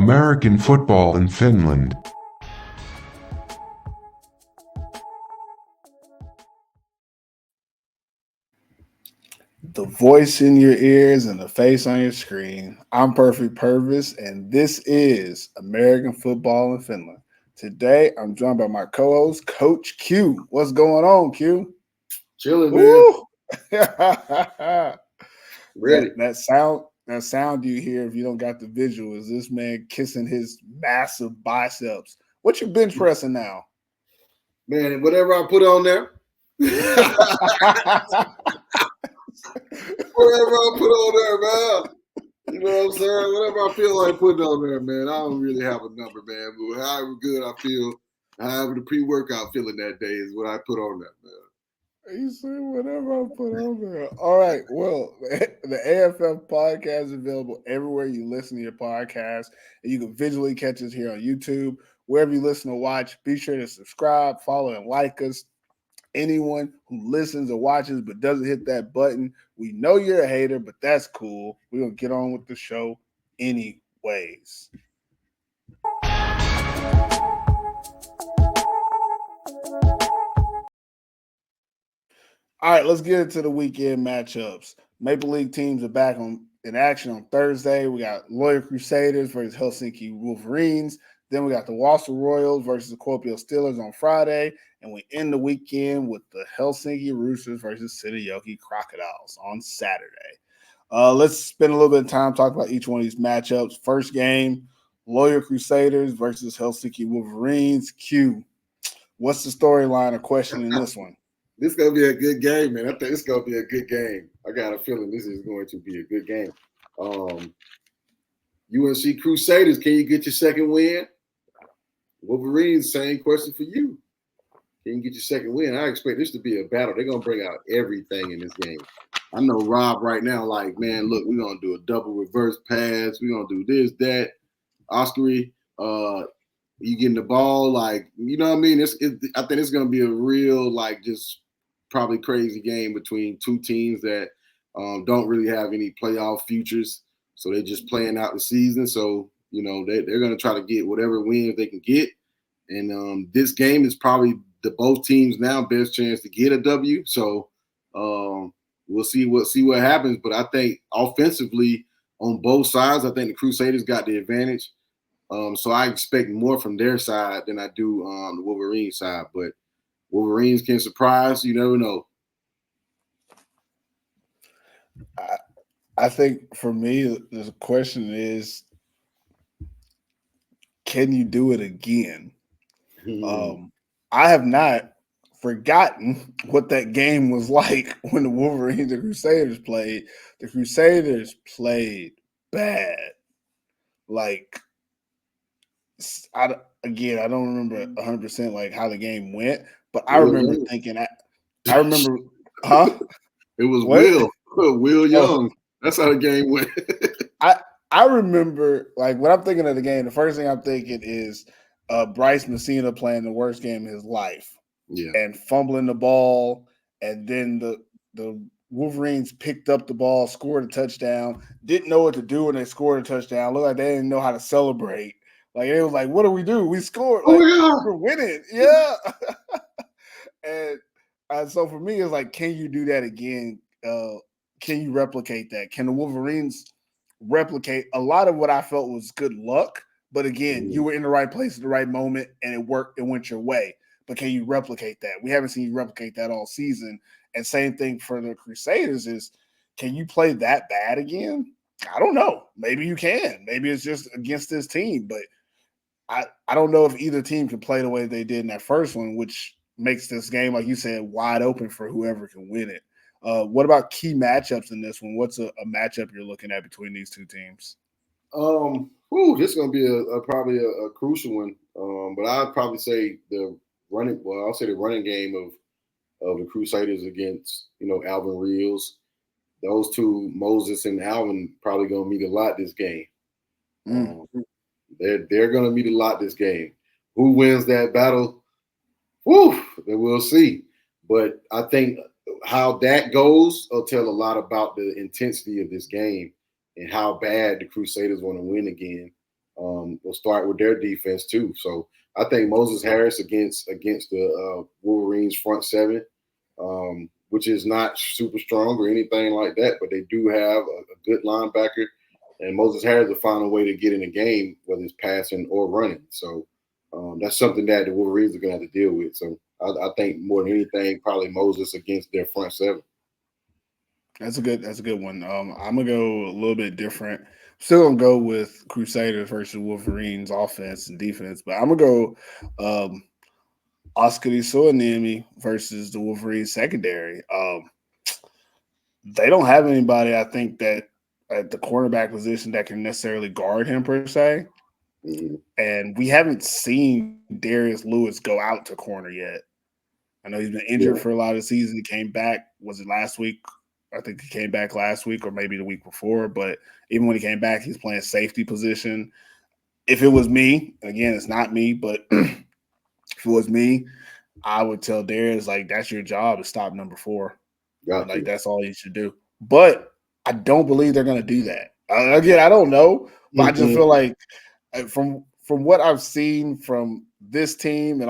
American football in Finland. The voice in your ears and the face on your screen. I'm Perfect Purvis, and this is American Football in Finland. Today, I'm joined by my co-host, Coach Q. What's going on, Q? Chilling, man. Ready. That sound you hear if you don't got the visual is this man kissing his massive biceps. What you bench pressing now? Man, whatever I put on there. Whatever I put on there, man. You know what I'm saying? Whatever I feel like putting on there, man. I don't really have a number, man. But however good I feel, however the pre-workout feeling that day is what I put on there, man. You said whatever I put on there. All right. Well, the AFF podcast is available everywhere you listen to your podcast. And you can visually catch us here on YouTube. Wherever you listen or watch, be sure to subscribe, follow, and like us. Anyone who listens or watches but doesn't hit that button, we know you're a hater, but that's cool. We're going to get on with the show anyways. All right, let's get into the weekend matchups. Maple League teams are back in action on Thursday. We got Loyal Crusaders versus Helsinki Wolverines. Then we got the Warsaw Royals versus the Kuopio Steelers on Friday. And we end the weekend with the Helsinki Roosters versus Seinäjoki Crocodiles on Saturday. Let's spend a little bit of time talking about each one of these matchups. First game, Loyal Crusaders versus Helsinki Wolverines. Q, what's the storyline or question in this one? This is going to be a good game, man. I think it's going to be a good game. I got a feeling this is going to be a good game. UNC Crusaders, can you get your second win? Wolverines, same question for you. Can you get your second win? I expect this to be a battle. They're going to bring out everything in this game. I know Rob right now, like, man, look, we're going to do a double reverse pass. We're going to do this, that. Oscary, you getting the ball, like, you know what I mean? I think it's going to be a real, like, just probably crazy game between two teams that don't really have any playoff futures. So they're just playing out the season. So, you know, they're going to try to get whatever wins they can get. And this game is probably the both teams now best chance to get a W. So we'll see what happens. But I think offensively on both sides, I think the Crusaders got the advantage. So I expect more from their side than I do the Wolverine side. But Wolverines can surprise. You never know. I think for me, the question is, can you do it again? I have not forgotten what that game was like when the Wolverines and Crusaders played. The Crusaders played bad. Like, I don't remember 100% like how the game went, but I remember thinking, I remember, huh? It was Will Young. That's how the game went. I remember, like, when I'm thinking of the game, the first thing I'm thinking is Bryce Messina playing the worst game of his life. Yeah. And fumbling the ball, and then the Wolverines picked up the ball, scored a touchdown, didn't know what to do when they scored a touchdown. Looked like they didn't know how to celebrate. Like, it was like, what do we do? We scored. Like, we're winning. Yeah. and so for me, it's like, can you do that again? Can you replicate that? Can the Wolverines replicate a lot of what I felt was good luck? But again, you were in the right place at the right moment, and it worked. It went your way. But can you replicate that? We haven't seen you replicate that all season. And same thing for the Crusaders is, can you play that bad again? I don't know. Maybe you can. Maybe it's just against this team. But I don't know if either team can play the way they did in that first one, which makes this game, like you said, wide open for whoever can win it. What about key matchups in this one? What's a matchup you're looking at between these two teams? This is going to be probably a crucial one. But I'd probably say I'll say the running game of the Crusaders against, Alvin Reels. Those two, Moses and Alvin, probably going to meet a lot this game. They're going to meet a lot this game. Who wins that battle? We'll see. But I think how that goes will tell a lot about the intensity of this game and how bad the Crusaders want to win again. will start with their defense too. So I think Moses Harris against the Wolverines front seven, which is not super strong or anything like that, but they do have a good linebacker, and Moses Harris will find a way to get in the game, whether it's passing or running. So that's something that the Wolverines are going to have to deal with. So I think more than anything, probably Moses against their front seven. That's a good one. I'm gonna go a little bit different. Still gonna go with Crusaders versus Wolverines offense and defense, but I'm gonna go Oscar Suonemi versus the Wolverines secondary. They don't have anybody, I think, that at the cornerback position that can necessarily guard him per se. Mm-hmm. And we haven't seen Darius Lewis go out to corner yet. I know he's been injured for a lot of the season. He came back, was it last week? I think he came back last week or maybe the week before. But even when he came back, he's playing safety position. If it was me, again, it's not me, but if it was me, I would tell Darius, like, that's your job to stop number 4. Like, that's all you should do. But I don't believe they're going to do that. Again, I don't know, but I just feel like from what I've seen from this team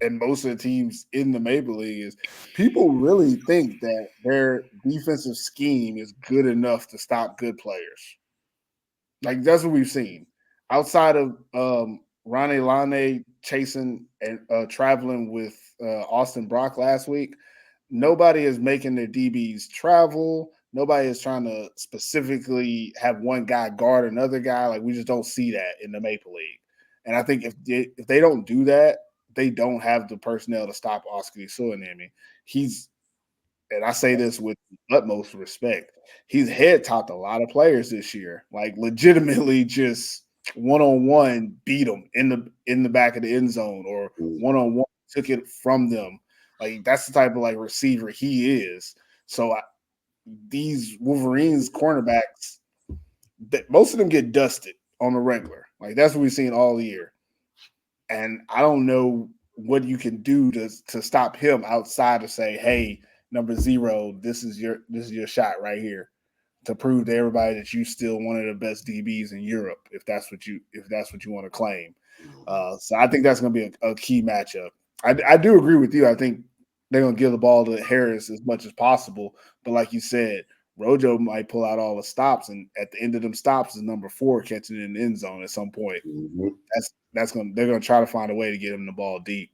and most of the teams in the Maple League is people really think that their defensive scheme is good enough to stop good players. Like, that's what we've seen. Outside of Ronnie Lane chasing and traveling with Austin Brock last week, nobody is making their DBs travel. Nobody is trying to specifically have one guy guard another guy. Like, we just don't see that in the Maple League. And I think if they don't do that, they don't have the personnel to stop Oscar Suonemi. And I say this with utmost respect, he's head-topped a lot of players this year. Like, legitimately just one-on-one beat them in the back of the end zone, or one-on-one took it from them. Like, that's the type of, like, receiver he is. So these Wolverines cornerbacks, most of them get dusted on the regular. Like, that's what we've seen all year. And I don't know what you can do to stop him outside of say, hey, number 0, this is your shot right here to prove to everybody that you still one of the best DBs in Europe, if that's what you want to claim. So I think that's going to be a key matchup. I do agree with you. I think they're going to give the ball to Harris as much as possible. But like you said, Rojo might pull out all the stops, and at the end of them stops is number 4 catching it in the end zone at some point. Mm-hmm. They're going to try to find a way to get him the ball deep.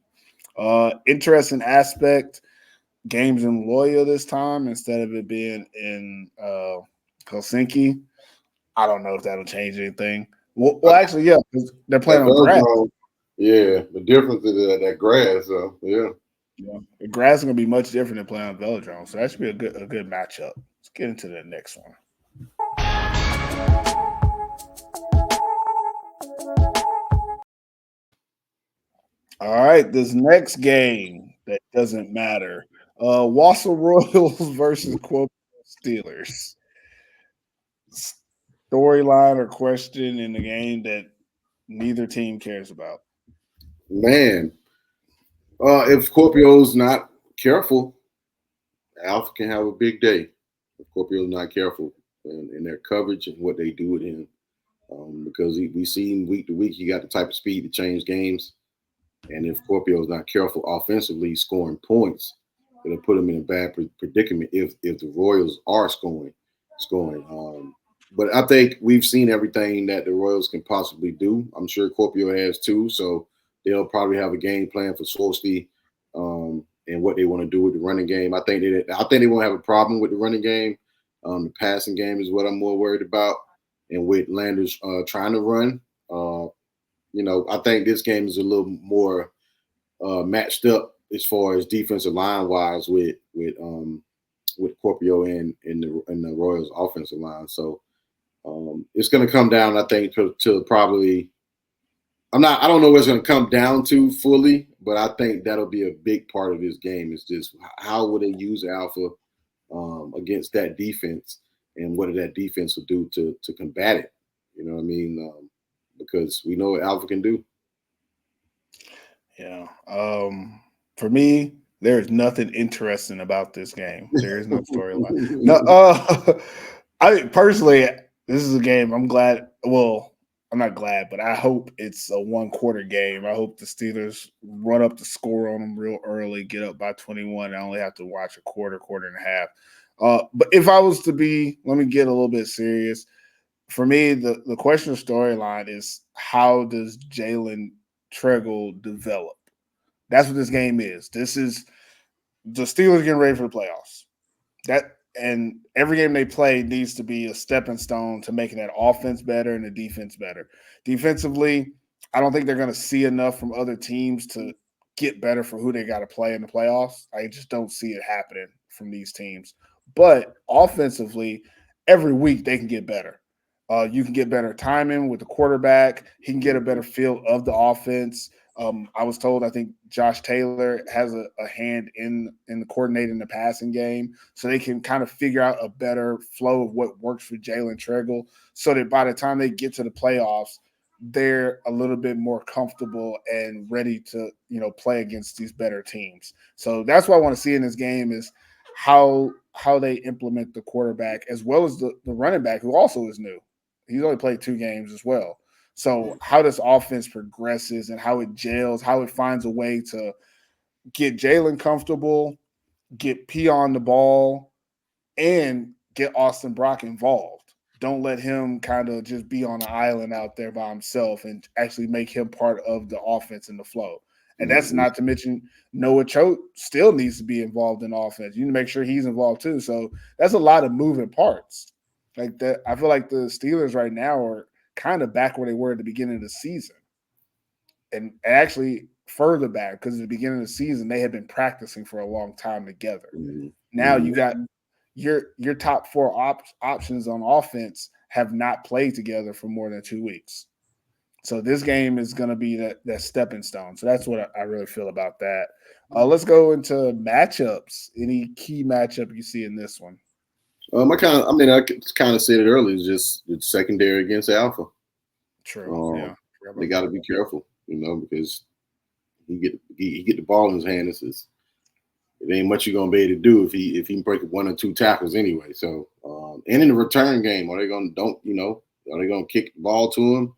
Interesting aspect, games in Loya this time instead of it being in Helsinki. I don't know if that'll change anything. Well, actually, yeah, they're playing on grass. Yeah, the difference is that grass. So yeah, the grass is going to be much different than playing on Velodrome, so that should be a good matchup. Let's get into the next one. All right, this next game that doesn't matter. Wausau Royals versus Quote Steelers. Storyline or question in the game that neither team cares about. Man, if Scorpio's not careful, Alpha can have a big day. If Scorpio's not careful in their coverage and what they do with him. Because we see him week to week, he got the type of speed to change games. And if Scorpio's not careful offensively scoring points, it'll put him in a bad predicament if the Royals are scoring. But I think we've seen everything that the Royals can possibly do. I'm sure Scorpio has too. So they'll probably have a game plan for Swolsty and what they want to do with the running game. I think they won't have a problem with the running game. The passing game is what I'm more worried about. And with Landers trying to run, I think this game is a little more matched up as far as defensive line wise with Scorpio and the Royals offensive line. So it's going to come down, I think, to probably. I don't know what it's going to come down to fully, but I think that'll be a big part of this game. Is just how will they use Alpha against that defense, and what that defense will do to combat it. You know what I mean? Because we know what Alpha can do. Yeah. For me, there is nothing interesting about this game. There is no storyline. No. I personally, this is a game I'm glad. Well, I'm not glad, but I hope it's a 1-quarter game. I hope the Steelers run up the score on them real early, get up by 21. I only have to watch a quarter, quarter and a half. But if I was to let me get a little bit serious. For me, the question of storyline is, how does Jalen Tregle develop? That's what this game is. This is the Steelers getting ready for the playoffs. And every game they play needs to be a stepping stone to making that offense better and the defense better. Defensively, I don't think they're going to see enough from other teams to get better for who they got to play in the playoffs. I just don't see it happening from these teams. But offensively, every week they can get better. You can get better timing with the quarterback. He can get a better feel of the offense. I was told, I think Josh Taylor has a hand in the coordinating the passing game, so they can kind of figure out a better flow of what works for Jalen Tregle, so that by the time they get to the playoffs, they're a little bit more comfortable and ready to play against these better teams. So that's what I want to see in this game is how they implement the quarterback as well as the running back, who also is new. He's only played 2 games as well. So how this offense progresses and how it gels, how it finds a way to get Jalen comfortable, get P on the ball, and get Austin Brock involved. Don't let him kind of just be on an island out there by himself, and actually make him part of the offense and the flow. And that's not to mention Noah Choate still needs to be involved in offense. You need to make sure he's involved too. So that's a lot of moving parts. Like that, I feel like the Steelers right now are kind of back where they were at the beginning of the season, and actually further back, because at the beginning of the season they had been practicing for a long time together. Now you got your top 4 options on offense have not played together for more than 2 weeks. So this game is going to be that stepping stone. So that's what I really feel about that. Let's go into matchups. Any key matchup you see in this one? I kind of said it earlier. It's just the secondary against Alpha. True. Yeah, they got to be careful, because he get the ball in his hand. It ain't much you're gonna be able to do if he can break 1 or 2 tackles anyway. So, and in the return game, are they gonna kick the ball to him?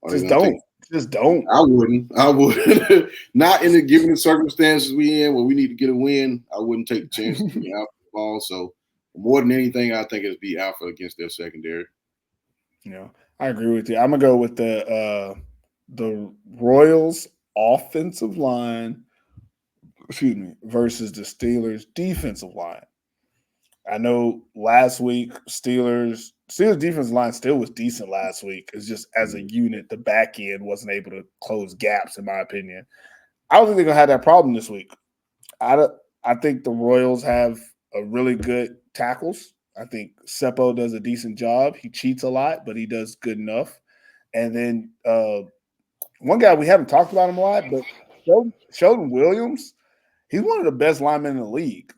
Just don't. I wouldn't. Not in the given circumstances we in where we need to get a win. I wouldn't take the chance to get out the ball. So more than anything, I think it's be Alpha against their secondary. I agree with you. I'm gonna go with the Royals offensive line, versus the Steelers defensive line. I know last week Steelers defensive line still was decent last week. It's just as a unit, the back end wasn't able to close gaps, in my opinion. I don't think they're gonna have that problem this week. I think the Royals have a really good tackles. I think Seppo does a decent job. He cheats a lot, but he does good enough. And then one guy we haven't talked about him a lot, but Sheldon Williams, he's one of the best linemen in the league.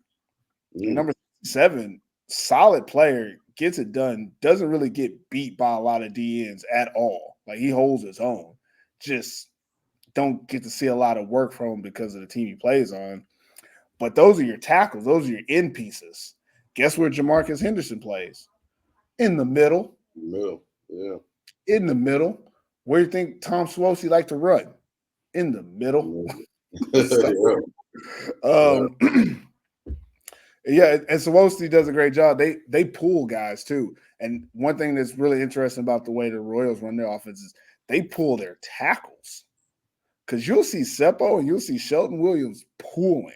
Number 7, solid player, gets it done, doesn't really get beat by a lot of DNs at all. Like, he holds his own. Just don't get to see a lot of work from him because of the team he plays on. But those are your tackles. Those are your end pieces. Guess where Jamarcus Henderson plays? In the middle. Yeah. In the middle. Where do you think Tom Swosi like to run? In the middle. Yeah, and Swosi does a great job. They pull guys too. And one thing that's really interesting about the way the Royals run their offense is they pull their tackles. Because you'll see Seppo and you'll see Sheldon Williams pulling.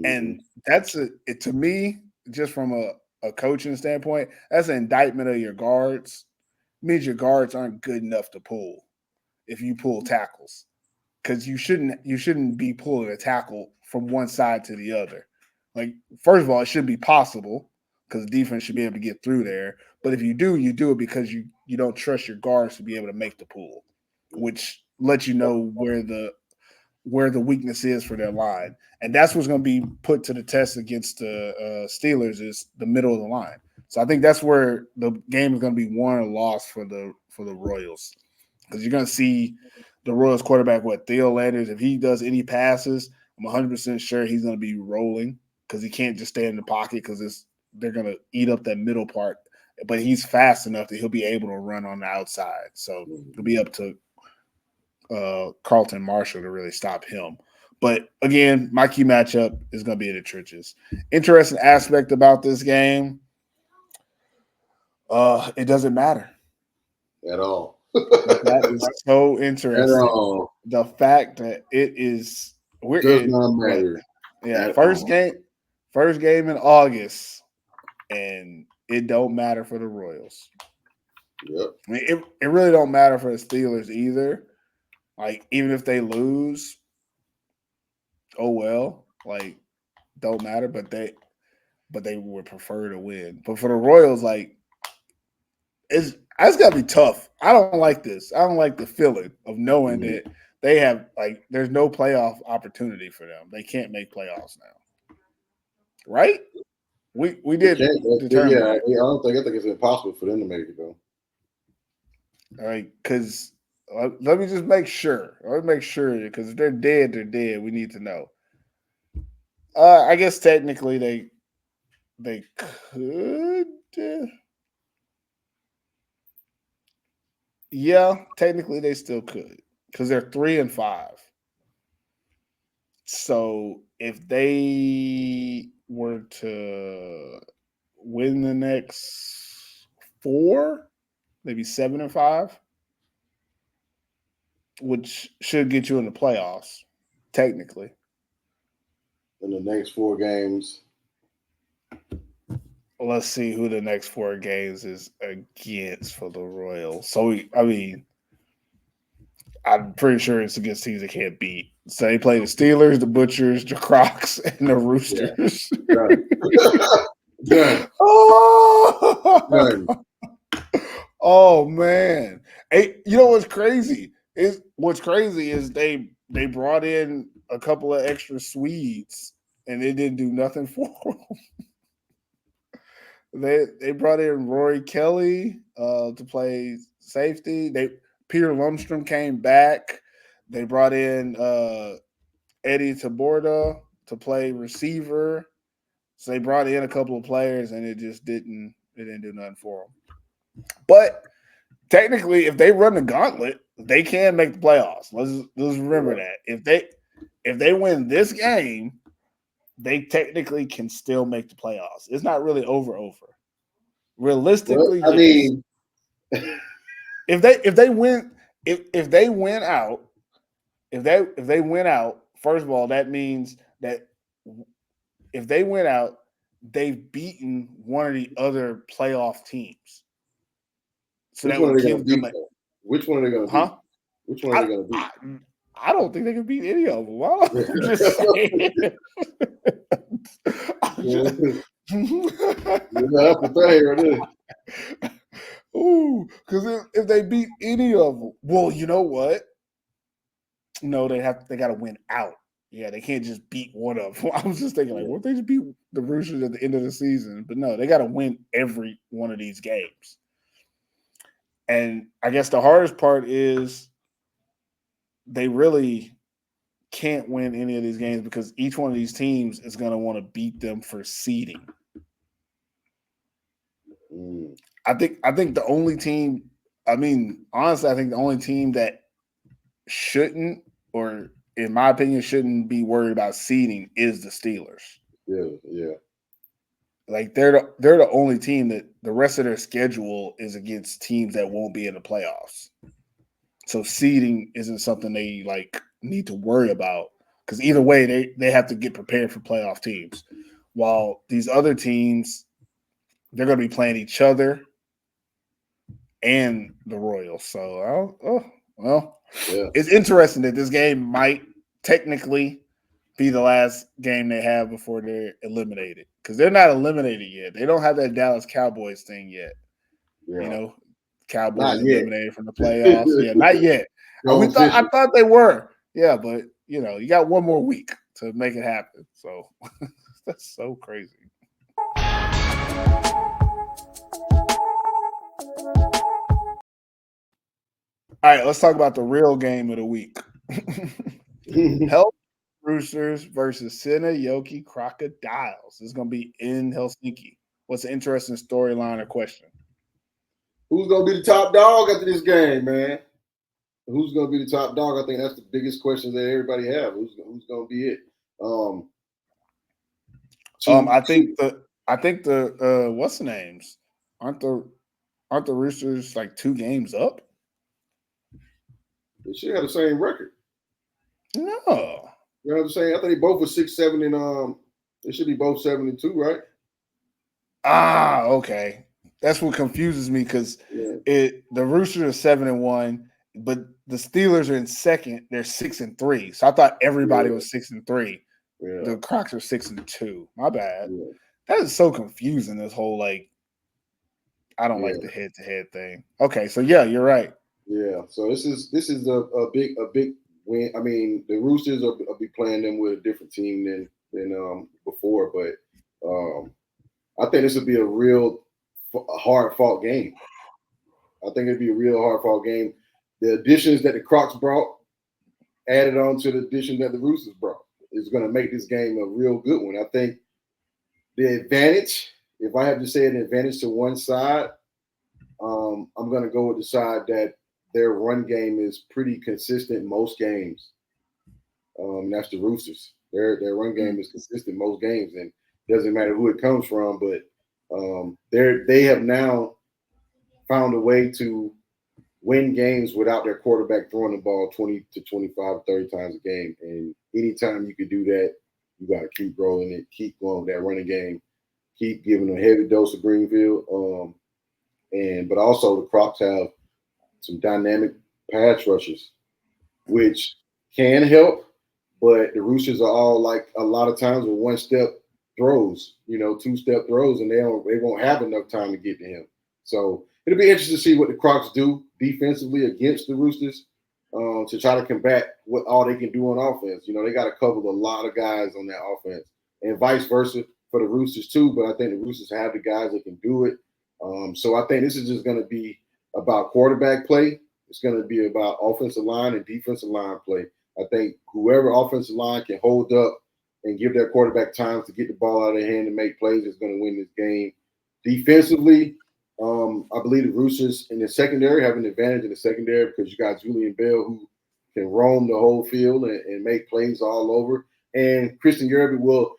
And that's to me, just from a coaching standpoint, that's an indictment of your guards. It means your guards aren't good enough to pull if you pull tackles. Because you shouldn't be pulling a tackle from one side to the other. Like, first of all, it should be possible because the defense should be able to get through there. But if you do it because you don't trust your guards to be able to make the pull, which lets you know where the weakness is for their line. And that's what's going to be put to the test against the Steelers is the middle of the line. So I think that's where the game is going to be won or lost for the Royals. Because you're going to see the Royals quarterback, Theo Landers, if he does any passes, I'm 100% sure he's going to be rolling because he can't just stay in the pocket because they're going to eat up that middle part but he's fast enough that he'll be able to run on the outside. So it'll be up to Carlton Marshall to really stop him. But again, my key matchup is going to be in the trenches. Interesting aspect about this game, it doesn't matter at all. That is so At interesting. all. The fact that it is Does not matter. Yeah, at first all. game in August, and it don't matter for the Royals. Yep. I mean, it really don't matter for the Steelers either. Like, even if they lose, oh well. Like, don't matter, but they would prefer to win. But for the Royals, like, it's gotta be tough. I don't like this. I don't like the feeling of knowing that they have, like, there's no playoff opportunity for them. They can't make playoffs now. Right? We did determine that. I think it's impossible for them to make it though. All right, because let me just make sure. Let me make sure, because if they're dead, they're dead. We need to know. I guess technically they could. Yeah, technically they still could, because they're 3-5. So if they were to win the next 4, maybe 7-5, which should get you in the playoffs, technically. In the next 4 games. Let's see who the next 4 games is against for the Royals. So, I'm pretty sure it's against teams they can't beat. So they play the Steelers, the Butchers, the Crocs, and the Roosters. Done. Oh! Oh man! Hey, you know what's crazy? They brought in a couple of extra Swedes, and they didn't do nothing for them. They brought in Rory Kelly to play safety. Peter Lundstrom came back. They brought in Eddie Taborda to play receiver. So they brought in a couple of players, and it didn't do nothing for them. But technically, if they run the gauntlet, they can make the playoffs. Let's remember that. If they win this game, they technically can still make the playoffs. It's not really over. Realistically, well, I mean, if they win out, first of all, that means that if they win out, they've beaten one of the other playoff teams. So which that one are would they going give to them beat? Which one are they going to beat? Which one are they going to beat? I don't think they can beat any of them. I'm just saying. Ooh, because if they beat any of them, well, you know what? No, they got to win out. Yeah, they can't just beat one of them. I was just thinking, like, what if they just beat the Roosters at the end of the season? But no, they got to win every one of these games. And I guess the hardest part is they really can't win any of these games because each one of these teams is going to want to beat them for seeding. I think the only team, honestly, I think the only team that shouldn't, or in my opinion, shouldn't be worried about seeding is the Steelers. Yeah. Like they're the only team that the rest of their schedule is against teams that won't be in the playoffs. So seeding isn't something they need to worry about, because either way they have to get prepared for playoff teams. While these other teams, they're going to be playing each other and the Royals. So, It's interesting that this game might technically be the last game they have before they're eliminated, because they're not eliminated yet. They don't have that Dallas Cowboys thing yet. Yeah. Cowboys eliminated from the playoffs. Yeah, not yet. I thought they were. Yeah, but you got one more week to make it happen. So that's so crazy. All right, let's talk about the real game of the week. Helsinki Roosters versus Seinäjoki Crocodiles. This is going to be in Helsinki. What's an interesting storyline or question? Who's gonna be the top dog after this game, man? Who's gonna be the top dog? I think that's the biggest question that everybody have. Who's gonna be it? I think the what's the names? Aren't the Roosters like 2 games up? They should have the same record. No. You know what I'm saying? I think they both were 6-7 and they should be both 7-2, right? Okay. That's what confuses me because the Roosters are 7-1, but the Steelers are in second. They're 6-3. So I thought everybody was 6-3. Yeah. The Crocs are 6-2. My bad. Yeah. That is so confusing. This whole I don't like the head-to-head thing. Okay, so yeah, you're right. Yeah. So this is a big win. I mean, the Roosters will be playing them with a different team than before, but I think this will be a hard fought game. I think it'd be a real hard fought game. The additions that the Crocs brought, added on to the addition that the Roosters brought, is going to make this game a real good one. I think the advantage, if I have to say an advantage to one side, I'm going to go with the side that their run game is pretty consistent most games. That's the Roosters. Their run game is consistent most games, and it doesn't matter who it comes from. But they have now found a way to win games without their quarterback throwing the ball 20 to 25, 30 times a game. And anytime you can do that, you got to keep rolling it, keep going with that running game, keep giving a heavy dose of Greenfield. But also the Crocs have some dynamic pass rushers, which can help. But the Roosters are all like a lot of times with one-step throws, 2-step throws, and they won't have enough time to get to him. So it'll be interesting to see what the Crocs do defensively against the Roosters to try to combat what all they can do on offense. They got to cover a lot of guys on that offense, and vice versa for the Roosters too. But I think the Roosters have the guys that can do it. So I think this is just going to be about quarterback play. It's going to be about offensive line and defensive line play. I think whoever offensive line can hold up and give their quarterback time to get the ball out of their hand and make plays is going to win this game. Defensively, I believe the Roosters in the secondary have an advantage in the secondary because you got Julian Bell who can roam the whole field and make plays all over. And Christian Yerby will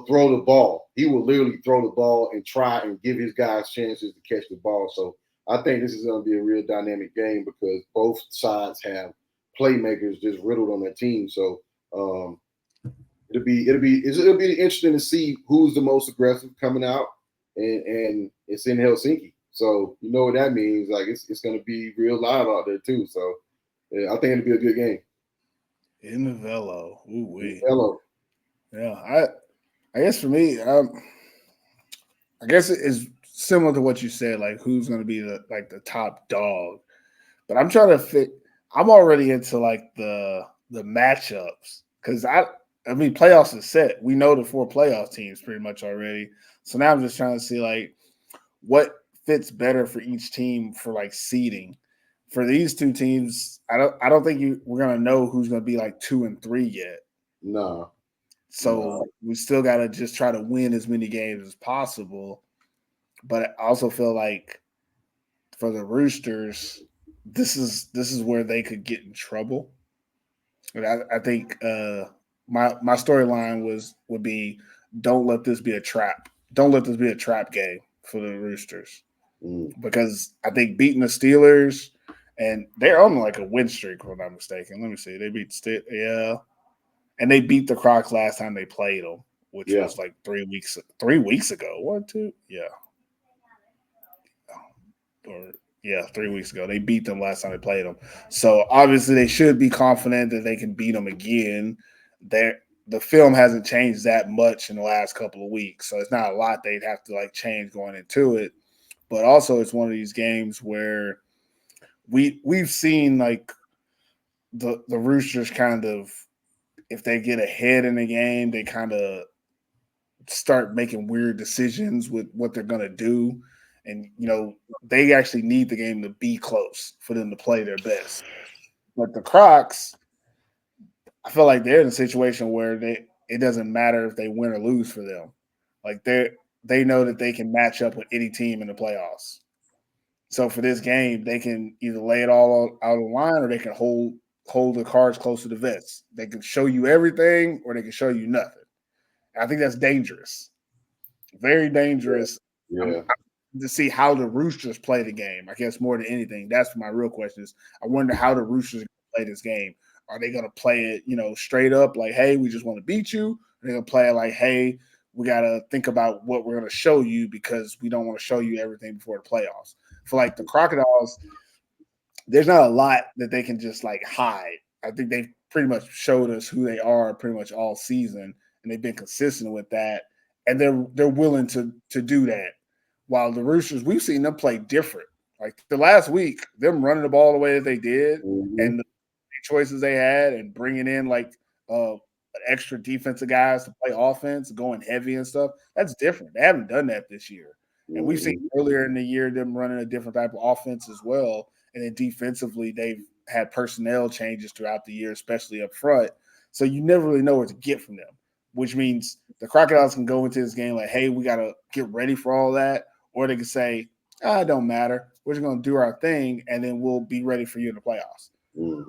throw the ball. He will literally throw the ball and try and give his guys chances to catch the ball. So I think this is going to be a real dynamic game because both sides have playmakers just riddled on their team. So it'll be interesting to see who's the most aggressive coming out, and it's in Helsinki. So you know what that means. Like it's going to be real live out there too. So yeah, I think it'll be a good game. In the Velo. Ooh wee. Hello. Yeah, I guess for me, I guess it is similar to what you said, like who's going to be the top dog. But I'm trying to fit. I'm already into like the matchups because I mean playoffs is set. We know the 4 playoff teams pretty much already. So now I'm just trying to see like what fits better for each team for like seeding. For these 2 teams, I don't think we're gonna know who's gonna be like 2 and 3 yet. No. So we still got to just try to win as many games as possible. But I also feel like for the Roosters, this is where they could get in trouble. And I think my storyline would be don't let this be a trap. Don't let this be a trap game for the Roosters. Because I think beating the Steelers, and they're on like a win streak, if I'm not mistaken. Let me see. They beat and they beat the Crocs last time they played them, which was like 3 weeks ago. 1, 2, yeah. 3 weeks ago. They beat them last time they played them. So obviously they should be confident that they can beat them again. The film hasn't changed that much in the last couple of weeks, so it's not a lot they'd have to like change going into it. But also it's one of these games where we've seen like the Roosters kind of, if they get ahead in the game, they kind of start making weird decisions with what they're going to do. And, they actually need the game to be close for them to play their best. But the Crocs, I feel like they're in a situation where it doesn't matter if they win or lose for them. Like they know that they can match up with any team in the playoffs. So for this game, they can either lay it all out on the line, or they can hold the cards close to the vest. They can show you everything, or they can show you nothing. I think that's dangerous, very dangerous. Yeah. To see how the Roosters play the game. I guess more than anything, that's my real question is I wonder how the Roosters play this game. Are they going to play it, straight up like, hey, we just want to beat you? Or are they going to play it like, hey, we got to think about what we're going to show you because we don't want to show you everything before the playoffs. For like the Crocodiles, there's not a lot that they can just like hide. I think they've pretty much showed us who they are pretty much all season, and they've been consistent with that. And they're willing to do that. While the Roosters, we've seen them play different. Like the last week, them running the ball the way that they did, and the choices they had, and bringing in like extra defensive guys to play offense, going heavy and stuff. That's different. They haven't done that this year, and we've seen earlier in the year them running a different type of offense as well. And then defensively, they've had personnel changes throughout the year, especially up front. So you never really know what to get from them, which means the Crocodiles can go into this game like, hey, we got to get ready for all that. Or they can say, it don't matter. We're just going to do our thing, and then we'll be ready for you in the playoffs.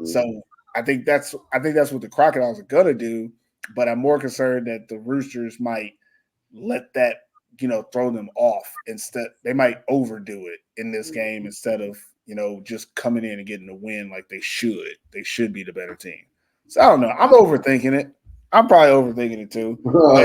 So I think that's what the Crocodiles are going to do, but I'm more concerned that the Roosters might let that, throw them off. Instead, they might overdo it in this game instead of, just coming in and getting the win like they should. They should be the better team. So I don't know. I'm overthinking it. I'm probably overthinking it too. But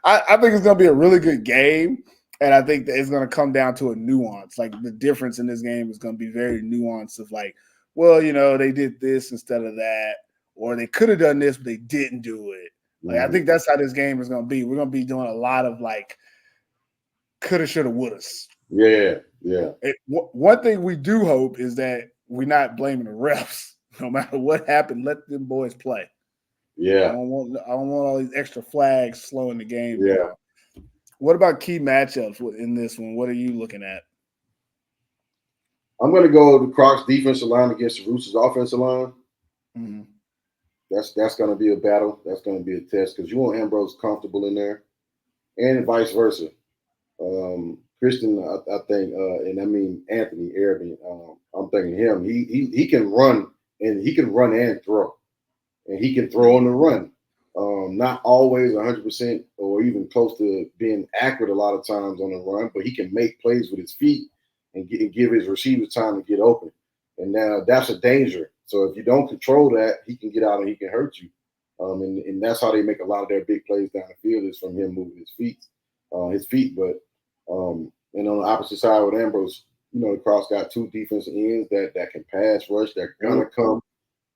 I think it's going to be a really good game. And I think that it's going to come down to a nuance. Like the difference in this game is going to be very nuanced of like, well, they did this instead of that, or they could have done this, but they didn't do it. Like I think that's how this game is going to be. We're going to be doing a lot of like coulda, shoulda, wouldas. Yeah. One thing we do hope is that we're not blaming the refs. No matter what happened, let them boys play. Yeah. I don't want all these extra flags slowing the game Yeah. down. What about key matchups in this one? What are you looking at? I'm going to go the Crocs defensive line against the Roosters offensive line. Mm-hmm. That's going to be a battle. That's going to be a test because you want Ambrose comfortable in there, and vice versa. Christian, I think, and I mean Anthony Irving. I'm thinking him. He can run, and he can run and throw, and he can throw on the run. Not always 100% or even close to being accurate a lot of times on the run, but he can make plays with his feet and give his receivers time to get open. And now that's a danger. So if you don't control that, he can get out and he can hurt you. And that's how they make a lot of their big plays down the field is from him moving his feet. But and on the opposite side with Ambrose, the Crocs got two defensive ends that can pass rush. They're gonna come.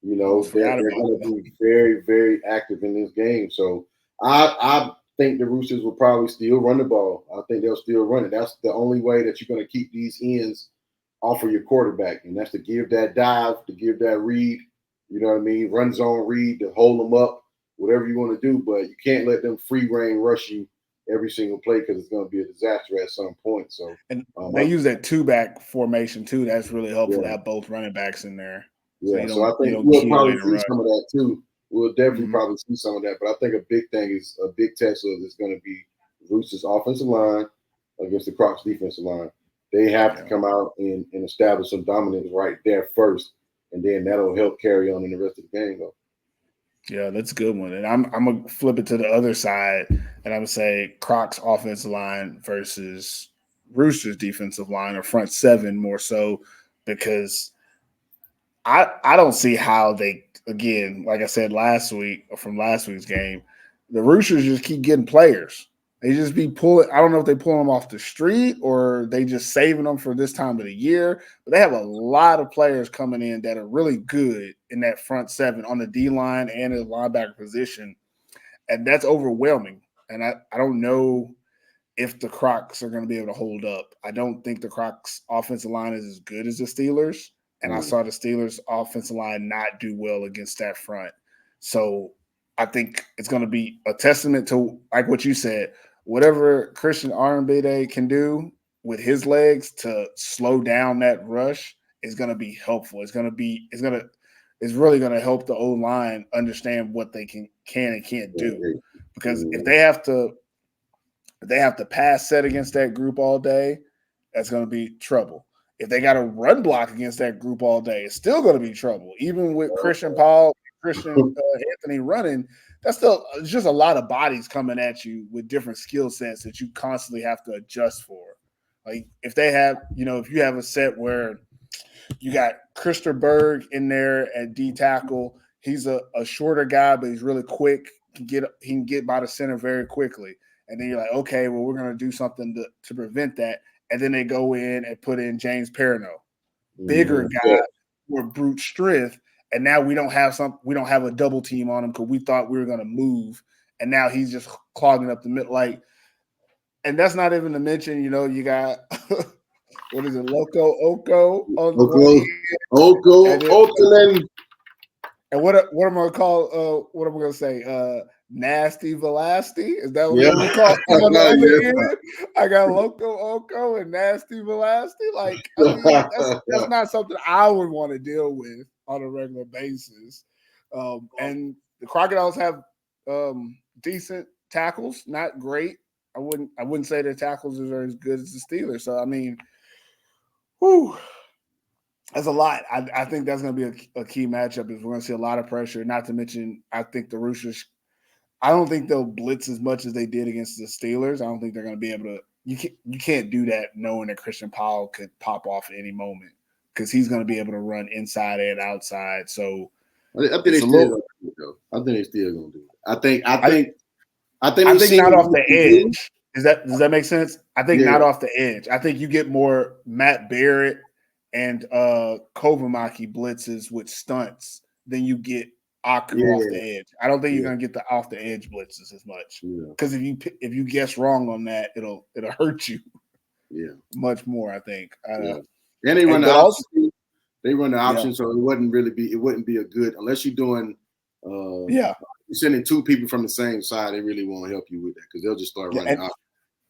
They're going to be very, very active in this game. So I think the Roosters will probably still run the ball. I think they'll still run it. That's the only way that you're going to keep these ends off of your quarterback, and that's to give that dive, to give that read. You know what I mean? Run zone read to hold them up, whatever you want to do. But you can't let them free reign rush you every single play because it's going to be a disaster at some point. So and they use that two-back formation too. That's really helpful to have both running backs in there. Yeah, so I think we'll probably see some of that too. We'll definitely probably see some of that. But I think a big test is going to be Roosters' offensive line against the Crocs' defensive line. They have to come out and establish some dominance right there first, and then that'll help carry on in the rest of the game, though. Yeah, that's a good one. And I'm gonna flip it to the other side, and I'm gonna say Crocs' offensive line versus Roosters' defensive line, or front seven more so, because I don't see how they, again, like I said last week from last week's game, the Roosters just keep getting players. They just be pulling. I don't know if they pull them off the street or they just saving them for this time of the year. But they have a lot of players coming in that are really good in that front seven on the D line and the linebacker position, and that's overwhelming. And I don't know if the Crocs are going to be able to hold up. I don't think the Crocs offensive line is as good as the Steelers. And I saw the Steelers offensive line not do well against that front. So I think it's going to be a testament to, like what you said, whatever Christian Armbide can do with his legs to slow down that rush is going to be helpful. It's really going to help the O-line understand what they can and can't do. Because if they have to pass set against that group all day, that's going to be trouble. If they got to run block against that group all day, it's still going to be trouble. Even with Christian Paul, Christian Anthony running, that's still it's just a lot of bodies coming at you with different skill sets that you constantly have to adjust for. Like if they have, if you have a set where you got Christopher Berg in there at D tackle, he's a shorter guy, but he's really quick. He can get by the center very quickly. And then you're like, okay, well, we're going to do something to prevent that. And then they go in and put in James Perino, bigger guy with brute strength. And now we don't have a double team on him because we thought we were going to move. And now he's just clogging up the middle. And that's not even to mention, you got what is it, Loco Oko on the Oko. And what am I gonna call? What am I gonna say? Nasty Velasti? Is that what I'm gonna call it? I got Loco Oko and Nasty Velasti. That's not something I would want to deal with on a regular basis. And the Crocodiles have decent tackles, not great. I wouldn't say their tackles are as good as the Steelers. So I mean, that's a lot. I think that's going to be a key matchup. Is we're going to see a lot of pressure. Not to mention, I think the Roosters. I don't think they'll blitz as much as they did against the Steelers. I don't think they're going to be able to. You can't do that knowing that Christian Powell could pop off at any moment because he's going to be able to run inside and outside. So I think they still going to do it, though. I think they still going to do it. I think not off the edge. Does that make sense? I think not off the edge. I think you get more Matt Barrett and Kovamaki blitzes with stunts than you get Aku off the edge. I don't think you're gonna get the off the edge blitzes as much because if you guess wrong on that, it'll hurt you. Yeah, much more. I think. And they run the option. They run the option, so it wouldn't be a good unless you're doing. You're sending two people from the same side. They really won't help you with that because they'll just start running option.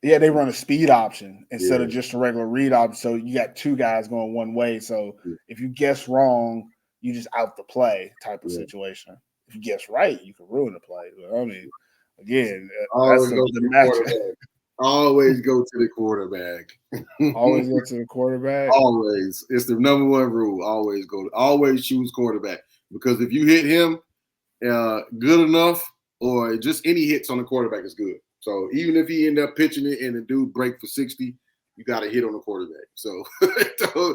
Yeah, they run a speed option instead of just a regular read option. So you got two guys going one way. So if you guess wrong, you just out the play type of situation. If you guess right, you can ruin the play. But, I mean, again, always go to the quarterback. Always go to the quarterback. Always. It's the number one rule. Always choose quarterback because if you hit him good enough or just any hits on the quarterback is good. So even if he end up pitching it and the dude break for 60, you got to hit on the quarterback. So it's a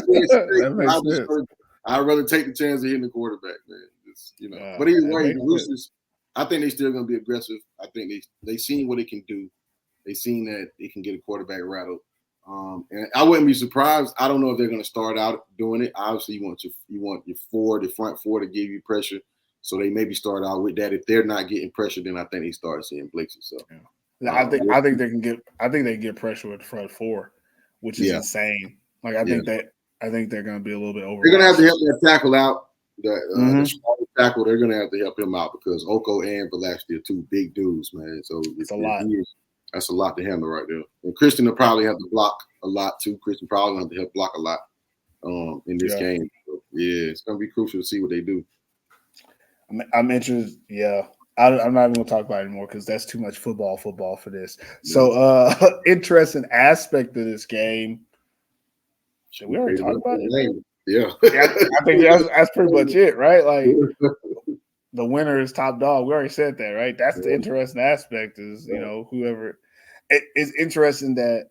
chance. I'd rather take the chance of hitting the quarterback, man. But either way, the Roosters, I think they're still going to be aggressive. I think they seen what it can do. They seen that it can get a quarterback rattled. And I wouldn't be surprised. I don't know if they're going to start out doing it. Obviously, you want the front four to give you pressure. So they maybe start out with that. If they're not getting pressure, then I think they start seeing blitzes. So I think they can get. I think they get pressure with the front four, which is insane. I think they're going to be a little bit over. They're going to have to help that tackle out. The small tackle, they're going to have to help him out because Oko and Velasquez are two big dudes, man. So it's a lot. That's a lot to handle right there. And Christian will probably have to block a lot too. Christian probably will have to help block a lot in this game. So, it's going to be crucial to see what they do. I'm interested. Yeah, I'm not even gonna talk about it anymore because that's too much football for this. So, interesting aspect of this game. Should we already talk about it? Yeah. I think that's pretty much it, right? Like the winner is top dog. We already said that, right? That's the interesting aspect. Is whoever. It's interesting that